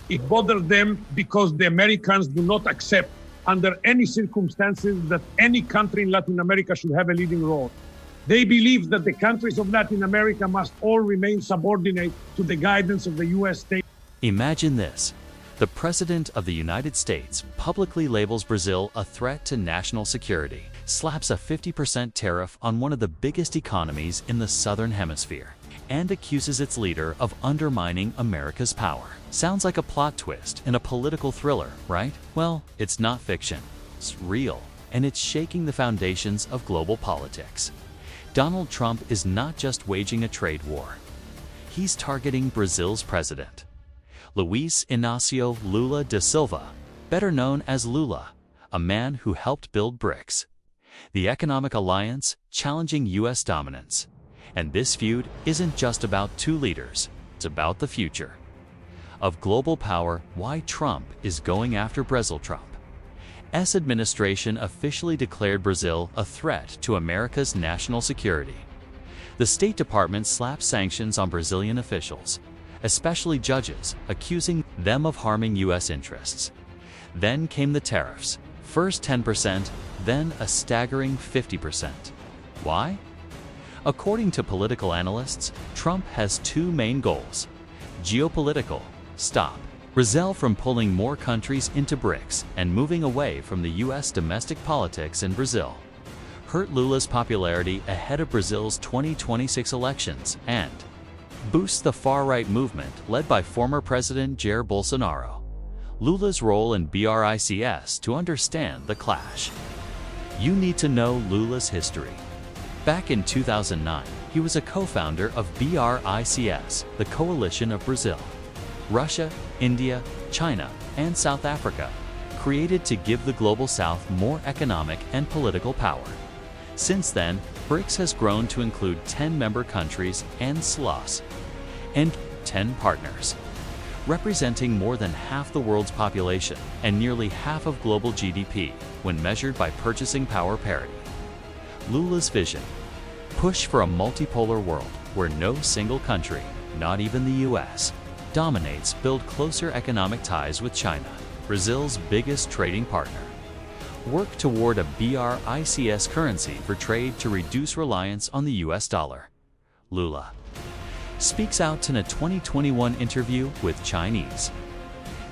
It bothers them because the Americans do not accept under any circumstances that any country in Latin America should have a leading role. They believe that the countries of Latin America must all remain subordinate to the guidance of the U.S. state. Imagine this. The President of the United States publicly labels Brazil a threat to national security, slaps a 50% tariff on one of the biggest economies in the Southern Hemisphere, and accuses its leader of undermining America's power. Sounds like a plot twist in a political thriller, right? Well, it's not fiction. It's real, and it's shaking the foundations of global politics. Donald Trump is not just waging a trade war. He's targeting Brazil's president, Luiz Inácio Lula da Silva, better known as Lula, a man who helped build BRICS, the economic alliance challenging U.S. dominance. And this feud isn't just about two leaders, it's about the future of global power. Why Trump is going after Brazil. Trump's administration officially declared Brazil a threat to America's national security. The State Department slapped sanctions on Brazilian officials, especially judges, accusing them of harming U.S. interests. Then came the tariffs, first 10%, then a staggering 50%. Why? According to political analysts, Trump has two main goals. Geopolitical, stop Brazil from pulling more countries into BRICS and moving away from the U.S. domestic politics in Brazil. Hurt Lula's popularity ahead of Brazil's 2026 elections and boost the far-right movement led by former President Jair Bolsonaro. Lula's role in BRICS. To understand the clash, you need to know Lula's history. Back in 2009, he was a co-founder of BRICS, the coalition of Brazil, Russia, India, China, and South Africa, created to give the Global South more economic and political power. Since then, BRICS has grown to include 10 member countries and SLOS, and 10 partners, representing more than half the world's population and nearly half of global GDP when measured by purchasing power parity. Lula's vision: push for a multipolar world where no single country, not even the U.S., dominates. Build closer economic ties with China, Brazil's biggest trading partner. Work toward a BRICS currency for trade to reduce reliance on the U.S. dollar. Lula speaks out in a 2021 interview with Chinese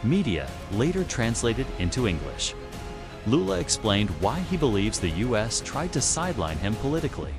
media, later translated into English. Lula explained why he believes the U.S. tried to sideline him politically.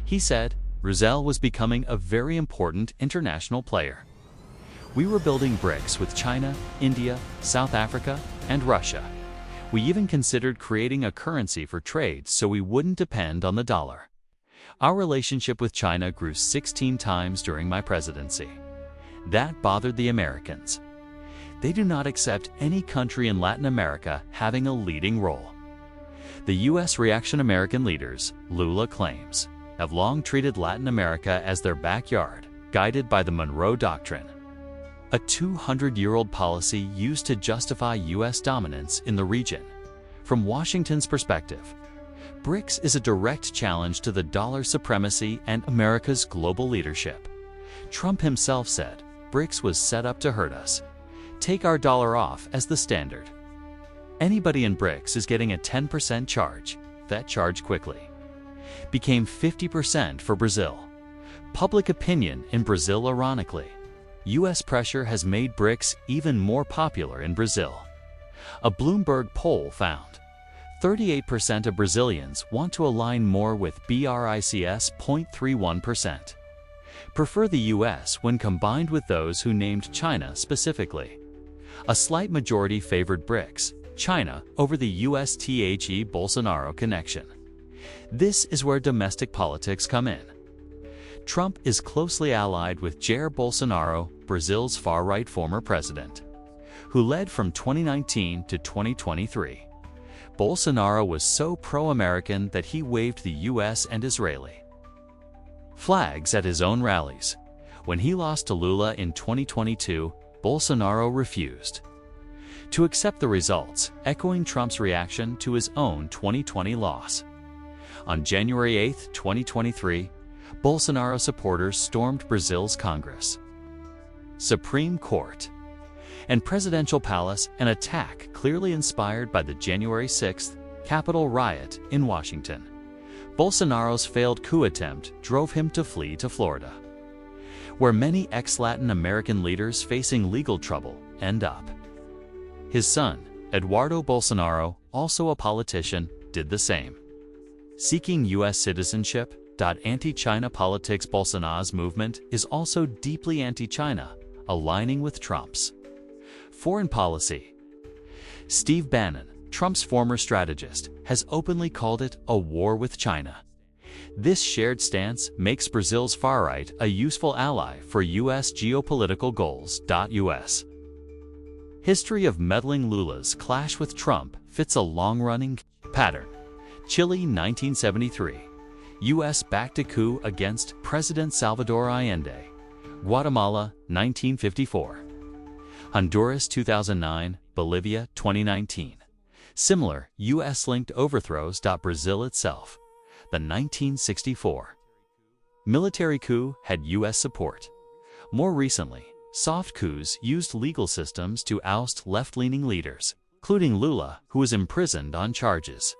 He said, Brazil was becoming a very important international player. We were building BRICS with China, India, South Africa, and Russia. We even considered creating a currency for trade so we wouldn't depend on the dollar. Our relationship with China grew 16 times during my presidency. That bothered the Americans. They do not accept any country in Latin America having a leading role. The U.S. reaction American leaders, Lula claims, have long treated Latin America as their backyard, guided by the Monroe Doctrine, a 200-year-old policy used to justify U.S. dominance in the region. From Washington's perspective, BRICS is a direct challenge to the dollar supremacy and America's global leadership. Trump himself said, BRICS was set up to hurt us. Take our dollar off as the standard. Anybody in BRICS is getting a 10% charge. That charge quickly became 50% for Brazil. Public opinion in Brazil. Ironically, U.S. pressure has made BRICS even more popular in Brazil. A Bloomberg poll found 38% of Brazilians want to align more with BRICS. 0.31% prefer the U.S. when combined with those who named China specifically. A slight majority favored BRICS, China, over the U.S.-THE Bolsonaro connection. This is where domestic politics come in. Trump is closely allied with Jair Bolsonaro, Brazil's far-right former president, who led from 2019 to 2023. Bolsonaro was so pro-American that he waved the U.S. and Israeli flags at his own rallies. When he lost to Lula in 2022, Bolsonaro refused to accept the results, echoing Trump's reaction to his own 2020 loss. On January 8, 2023, Bolsonaro supporters stormed Brazil's Congress, Supreme Court, and presidential palace, an attack clearly inspired by the January 6th Capitol riot in Washington. Bolsonaro's failed coup attempt drove him to flee to Florida, where many ex-Latin American leaders facing legal trouble end up. His son, Eduardo Bolsonaro, also a politician, did the same. Seeking U.S. citizenship, anti-China politics. Bolsonaro's movement is also deeply anti-China, aligning with Trump's foreign policy. Steve Bannon, Trump's former strategist, has openly called it a war with China. This shared stance makes Brazil's far right a useful ally for U.S. geopolitical goals. U.S. history of meddling. Lula's clash with Trump fits a long-running pattern. Chile 1973. U.S. backed a coup against President Salvador Allende. Guatemala 1954. Honduras 2009. Bolivia 2019. Similar U.S.-linked overthrows. Brazil itself. The 1964 military coup had U.S. support. More recently, soft coups used legal systems to oust left-leaning leaders, including Lula, who was imprisoned on charges,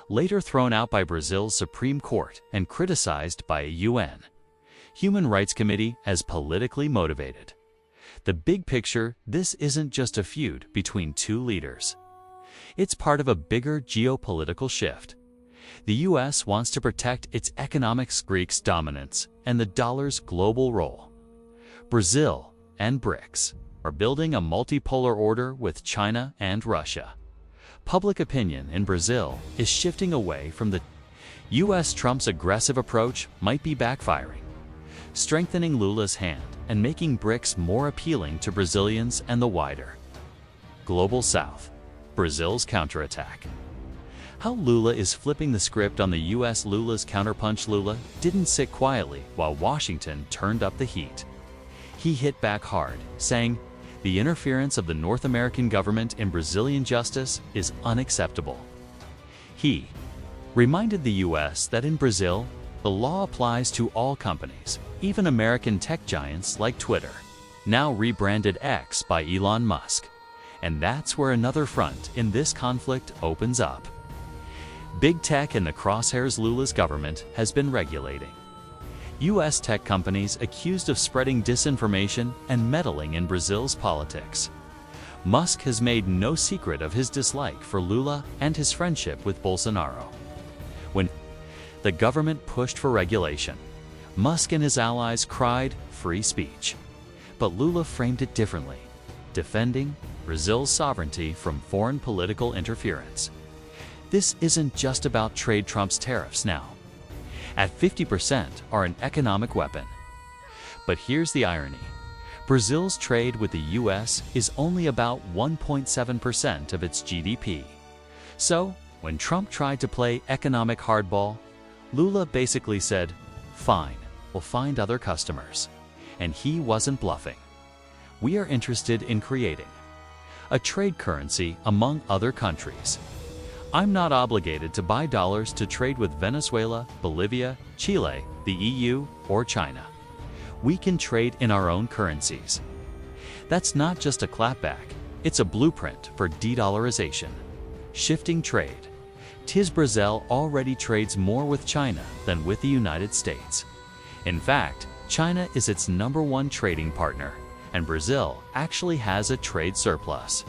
later thrown out by Brazil's Supreme Court and criticized by a UN Human Rights Committee as politically motivated. The big picture: this isn't just a feud between two leaders. It's part of a bigger geopolitical shift. The U.S. wants to protect its economic Greek's dominance and the dollar's global role. Brazil and BRICS are building a multipolar order with China and Russia. Public opinion in Brazil is shifting away from the U.S. Trump's aggressive approach might be backfiring, strengthening Lula's hand and making BRICS more appealing to Brazilians and the wider Global South. Brazil's counterattack. How Lula is flipping the script on the U.S. Lula's counterpunch. Lula didn't sit quietly while Washington turned up the heat. He hit back hard, saying, "The interference of the North American government in Brazilian justice is unacceptable." He reminded the U.S. that in Brazil, the law applies to all companies, even American tech giants like Twitter, now rebranded X by Elon Musk. And that's where another front in this conflict opens up. Big tech in the crosshairs. Lula's government has been regulating U.S. tech companies accused of spreading disinformation and meddling in Brazil's politics. Musk has made no secret of his dislike for Lula and his friendship with Bolsonaro. When the government pushed for regulation, Musk and his allies cried free speech. But Lula framed it differently, defending Brazil's sovereignty from foreign political interference. This isn't just about trade. Trump's tariffs now, at 50%, are an economic weapon. But here's the irony. Brazil's trade with the U.S. is only about 1.7% of its GDP. So, when Trump tried to play economic hardball, Lula basically said, "Fine, we'll find other customers." And he wasn't bluffing. We are interested in creating a trade currency among other countries. I'm not obligated to buy dollars to trade with Venezuela, Bolivia, Chile, the EU, or China. We can trade in our own currencies. That's not just a clapback, it's a blueprint for de-dollarization. Shifting trade. Brazil already trades more with China than with the United States. In fact, China is its #1 trading partner, and Brazil actually has a trade surplus.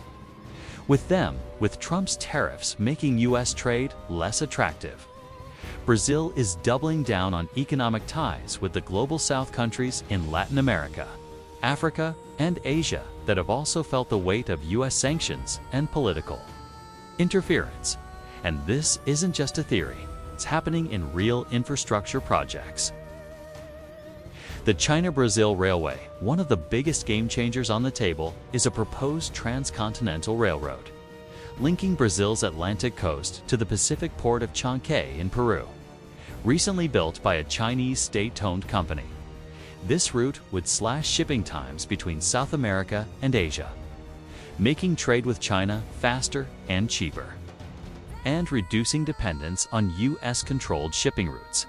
With Trump's tariffs making U.S. trade less attractive, Brazil is doubling down on economic ties with the Global South countries in Latin America, Africa, and Asia that have also felt the weight of U.S. sanctions and political interference. And this isn't just a theory, it's happening in real infrastructure projects. The China-Brazil Railway, one of the biggest game changers on the table, is a proposed transcontinental railroad, linking Brazil's Atlantic coast to the Pacific port of Chancay in Peru. Recently built by a Chinese state-owned company, this route would slash shipping times between South America and Asia, making trade with China faster and cheaper, and reducing dependence on U.S.-controlled shipping routes.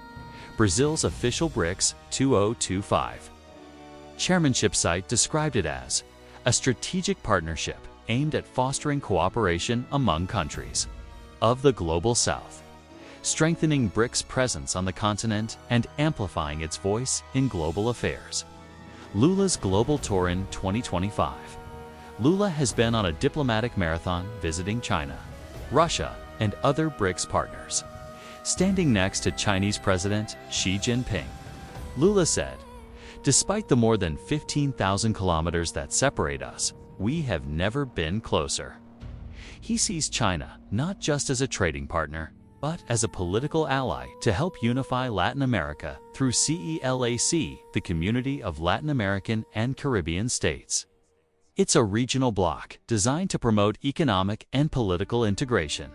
Brazil's official BRICS 2025 chairmanship site described it as a strategic partnership aimed at fostering cooperation among countries of the Global South, strengthening BRICS' presence on the continent and amplifying its voice in global affairs. Lula's global tour in 2025. Lula has been on a diplomatic marathon visiting China, Russia, and other BRICS partners. Standing next to Chinese President Xi Jinping, Lula said, "Despite the more than 15,000 kilometers that separate us, we have never been closer." He sees China not just as a trading partner, but as a political ally to help unify Latin America through CELAC, the Community of Latin American and Caribbean States. It's a regional bloc designed to promote economic and political integration.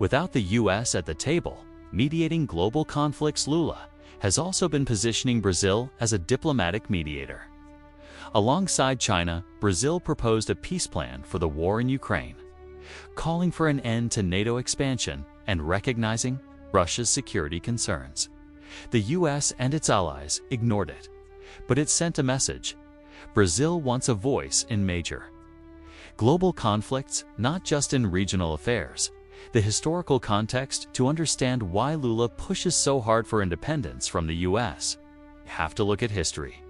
Without the U.S. at the table, mediating global conflicts, Lula has also been positioning Brazil as a diplomatic mediator. Alongside China, Brazil proposed a peace plan for the war in Ukraine, calling for an end to NATO expansion and recognizing Russia's security concerns. The U.S. and its allies ignored it, but it sent a message. Brazil wants a voice in major global conflicts, not just in regional affairs. The historical context to understand why Lula pushes so hard for independence from the U.S. You have to look at history.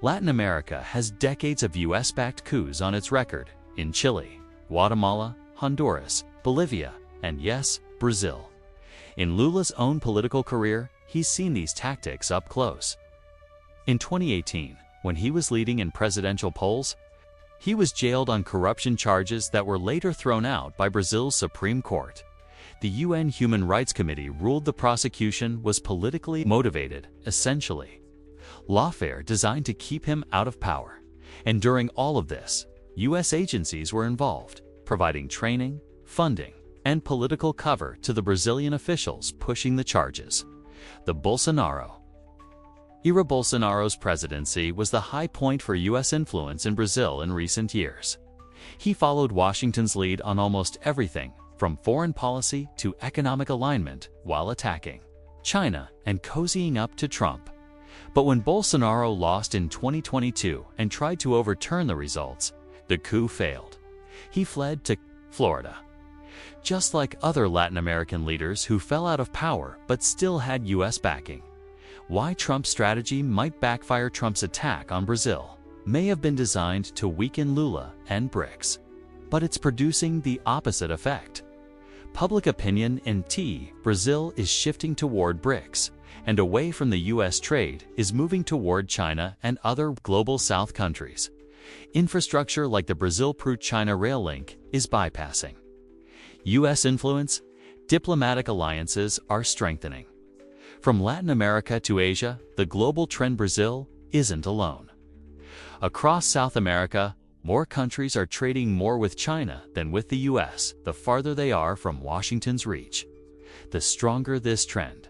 Latin America has decades of U.S.-backed coups on its record in Chile, Guatemala, Honduras, Bolivia, and yes, Brazil. In Lula's own political career, he's seen these tactics up close. In 2018, when he was leading in presidential polls, he was jailed on corruption charges that were later thrown out by Brazil's Supreme Court. The UN Human Rights Committee ruled the prosecution was politically motivated, essentially lawfare designed to keep him out of power. And during all of this, U.S. agencies were involved, providing training, funding, and political cover to the Brazilian officials pushing the charges. The Bolsonaro's presidency was the high point for U.S. influence in Brazil in recent years. He followed Washington's lead on almost everything, from foreign policy to economic alignment, while attacking China and cozying up to Trump. But when Bolsonaro lost in 2022 and tried to overturn the results, the coup failed. He fled to Florida. Just like other Latin American leaders who fell out of power but still had U.S. backing. Why Trump's strategy might backfire. Trump's attack on Brazil may have been designed to weaken Lula and BRICS, but it's producing the opposite effect. Public opinion in Brazil is shifting toward BRICS, and away from the U.S. trade is moving toward China and other global South countries. Infrastructure like the Brazil-Peru-China rail link is bypassing U.S. influence. Diplomatic alliances are strengthening. From Latin America to Asia, the global trend. Brazil isn't alone. Across South America, more countries are trading more with China than with the U.S. the farther they are from Washington's reach. The stronger this trend.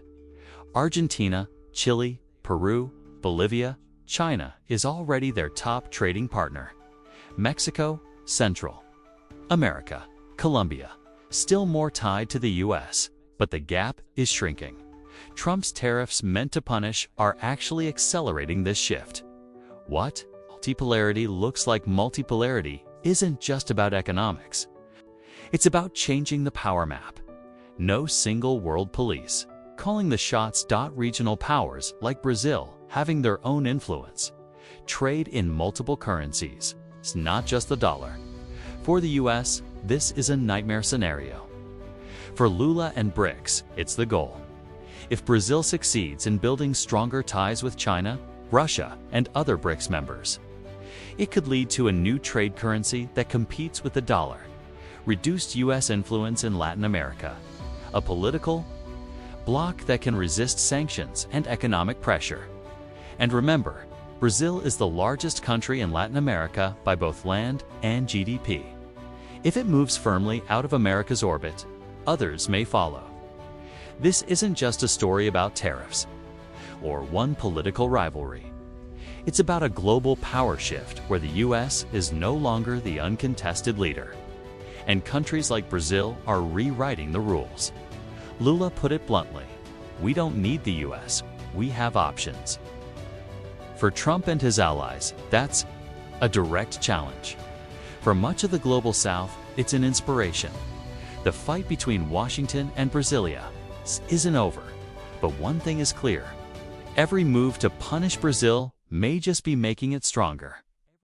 Argentina, Chile, Peru, Bolivia, China is already their top trading partner. Mexico, Central America, Colombia, still more tied to the U.S., but the gap is shrinking. Trump's tariffs meant to punish are actually accelerating this shift. What? Multipolarity looks like. Multipolarity isn't just about economics. It's about changing the power map. No single world police calling the shots. Regional powers like Brazil having their own influence. Trade in multiple currencies. It's not just the dollar. For the U.S., this is a nightmare scenario. For Lula and BRICS, it's the goal. If Brazil succeeds in building stronger ties with China, Russia, and other BRICS members, it could lead to a new trade currency that competes with the dollar, reduced U.S. influence in Latin America, a political bloc that can resist sanctions and economic pressure. And remember, Brazil is the largest country in Latin America by both land and GDP. If it moves firmly out of America's orbit, others may follow. This isn't just a story about tariffs or one political rivalry. It's about a global power shift where the U.S. is no longer the uncontested leader, and countries like Brazil are rewriting the rules. Lula put it bluntly, "We don't need the U.S., we have options." For Trump and his allies, that's a direct challenge. For much of the global South, it's an inspiration. The fight between Washington and Brasilia isn't over, but one thing is clear. Every move to punish Brazil may just be making it stronger.